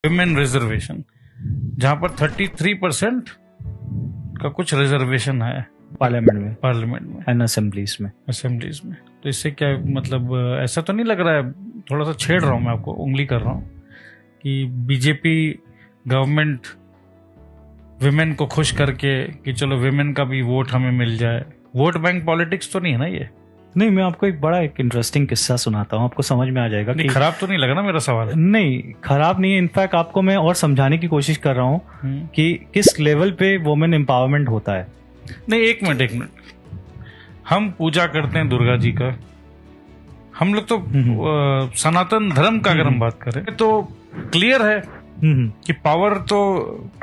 Women reservation, जहां पर 33% का कुछ रिजर्वेशन है पार्लियामेंट में एंड असेंबलीज में। तो इससे क्या मतलब, ऐसा तो नहीं लग रहा है, थोड़ा सा छेड़ रहा हूं मैं आपको, उंगली कर रहा हूं कि बीजेपी गवर्नमेंट विमेन को खुश करके कि चलो विमेन का भी वोट हमें मिल जाए, वोट बैंक पॉलिटिक्स तो नहीं है ना ये? नहीं, मैं आपको एक इंटरेस्टिंग किस्सा सुनाता हूँ, आपको समझ में आ जाएगा कि खराब तो नहीं लगा ना मेरा सवाल? नहीं, खराब नहीं है। इनफैक्ट आपको मैं और समझाने की कोशिश कर रहा हूँ कि किस लेवल पे वुमेन एम्पावरमेंट होता है। नहीं, एक मिनट, हम पूजा करते हैं दुर्गा जी का, हम लोग तो सनातन धर्म का अगर हम बात करें तो क्लियर है कि पावर तो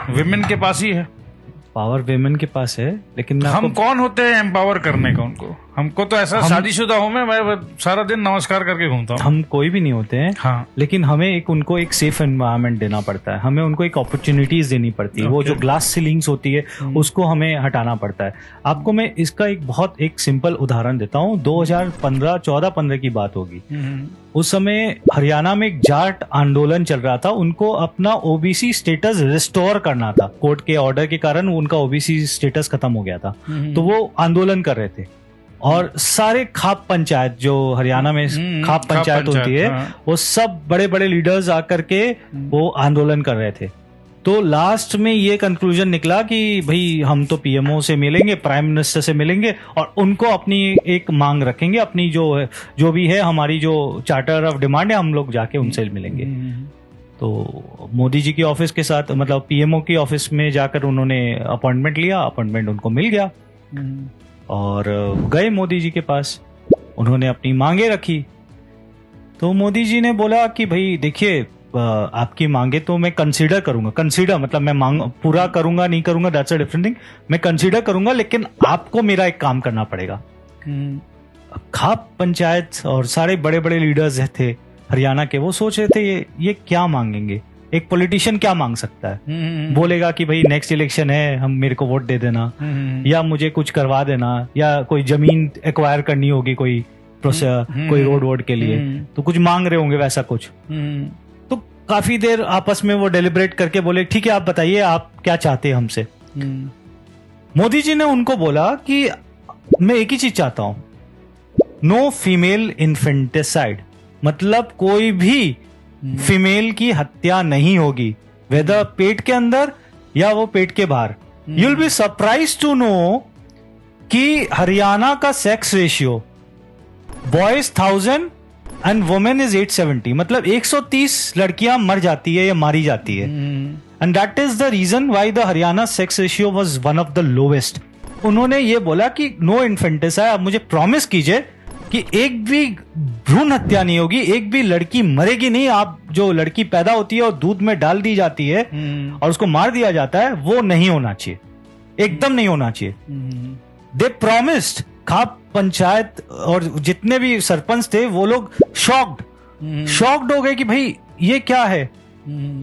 विमेन के पास ही है। पावर विमेन के पास है, लेकिन हम कौन होते हैं एम्पावर करने का उनको? हमको तो ऐसा शादीशुदा हूं मैं सारा दिन नमस्कार करके घूमता हूं। हम कोई भी नहीं होते हैं। हाँ। लेकिन हमें उनको एक सेफ एनवायरनमेंट देना पड़ता है, हमें उनको एक अपॉर्चुनिटीज देनी पड़ती है। वो जो ग्लास सीलिंग्स होती है उसको हमें हटाना पड़ता है। आपको मैं इसका एक सिंपल उदाहरण देता हूँ। 2014-15 की बात होगी। उस समय हरियाणा में एक जाट आंदोलन चल रहा था। उनको अपना ओबीसी स्टेटस रिस्टोर करना था। कोर्ट के ऑर्डर के कारण उनका ओबीसी स्टेटस खत्म हो गया था, तो वो आंदोलन कर रहे थे। और सारे खाप पंचायत, जो हरियाणा में खाप पंचायत होती है, वो सब बड़े बड़े लीडर्स आकर के वो आंदोलन कर रहे थे। तो लास्ट में ये कंक्लूजन निकला कि भाई हम तो पीएमओ से मिलेंगे, प्राइम मिनिस्टर से मिलेंगे और उनको अपनी एक मांग रखेंगे, अपनी जो भी है हमारी जो चार्टर ऑफ डिमांड है, हम लोग जाके उनसे मिलेंगे। तो मोदी जी की ऑफिस के साथ, मतलब पीएमओ की ऑफिस में जाकर उन्होंने अपॉइंटमेंट लिया, अपॉइंटमेंट उनको मिल गया और गए मोदी जी के पास। उन्होंने अपनी मांगे रखी। तो मोदी जी ने बोला कि भाई देखिए, आपकी मांगे तो मैं कंसीडर करूंगा। कंसीडर मतलब मैं मांग पूरा करूंगा नहीं करूंगा, दैट्स अ डिफरेंट थिंग। मैं कंसीडर करूंगा, लेकिन आपको मेरा एक काम करना पड़ेगा। खाप पंचायत और सारे बड़े बड़े लीडर्स थे हरियाणा के, वो सोच रहे थे ये क्या मांगेंगे, एक पॉलिटिशियन क्या मांग सकता है। बोलेगा कि भाई नेक्स्ट इलेक्शन है, हम मेरे को वोट दे देना, या मुझे कुछ करवा देना, या कोई जमीन एक्वायर करनी होगी, कोई कोई रोड के लिए, तो कुछ मांग रहे होंगे वैसा कुछ। तो काफी देर आपस में वो डेलिब्रेट करके बोले ठीक है, आप बताइए आप क्या चाहते हैं हमसे। मोदी जी ने उनको बोला कि मैं एक ही चीज चाहता हूं, नो फीमेल इन्फेंटिसाइड, मतलब कोई भी फीमेल की हत्या नहीं होगी, वेदर पेट के अंदर या वो पेट के बाहर। You will be surprise to know कि हरियाणा का sex ratio boys 1000 and women is 870, मतलब 130 लड़कियां मर जाती है या मारी जाती है। And that is the reason why the Haryana sex ratio was one of the lowest. उन्होंने ये बोला कि नो इन्फेंटिसाइड, आप मुझे प्रॉमिस कीजिए कि एक भी भ्रूण हत्या नहीं होगी, एक भी लड़की मरेगी नहीं। आप जो लड़की पैदा होती है और दूध में डाल दी जाती है और उसको मार दिया जाता है, वो नहीं होना चाहिए, एकदम नहीं होना चाहिए। दे प्रॉमिस्ड। खाप पंचायत और जितने भी सरपंच थे वो लोग शॉक्ड हो गए कि भाई ये क्या है।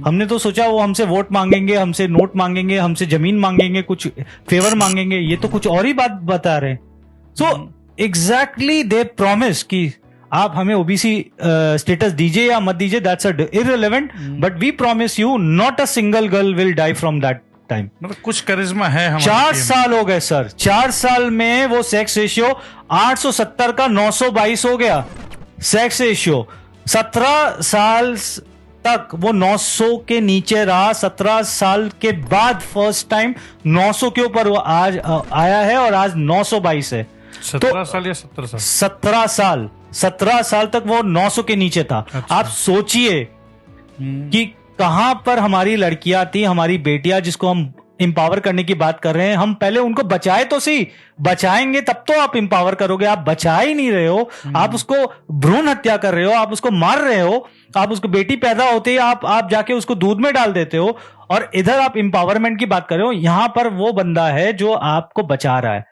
हमने तो सोचा वो हमसे वोट मांगेंगे, हमसे नोट मांगेंगे, हमसे जमीन मांगेंगे, कुछ फेवर मांगेंगे, ये तो कुछ और ही बात बता रहे हैं। सो एग्जैक्टली दे प्रॉमिस कि आप हमें ओबीसी स्टेटस दीजिए या मत दीजिए, that's irrelevant, but we promise you not a single girl will die from that time. मतलब कुछ करिश्मा है हमारे। 4 साल हो गए सर, 4 साल में वो सेक्स रेशियो 870 का 922 हो गया। सेक्स रेशियो 17 साल तक वो 900 के नीचे रहा। 17 साल के बाद फर्स्ट टाइम 900 के ऊपर वो आज आया है और आज 922 है। 17 साल या 17 साल? 17 साल तक वो 900 के नीचे था। अच्छा। आप सोचिए कि कहां पर हमारी लड़कियां थी, हमारी बेटियां, जिसको हम इंपावर करने की बात कर रहे हैं। हम पहले उनको बचाए तो सही, बचाएंगे तब तो आप इंपावर करोगे। आप बचा ही नहीं रहे हो, आप उसको भ्रूण हत्या कर रहे हो, आप उसको मार रहे हो। आप उसको बेटी पैदा होते ही आप जाके उसको दूध में डाल देते हो, और इधर आप इंपावरमेंट की बात कर रहे हो। यहां पर वो बंदा है जो आपको बचा रहा है।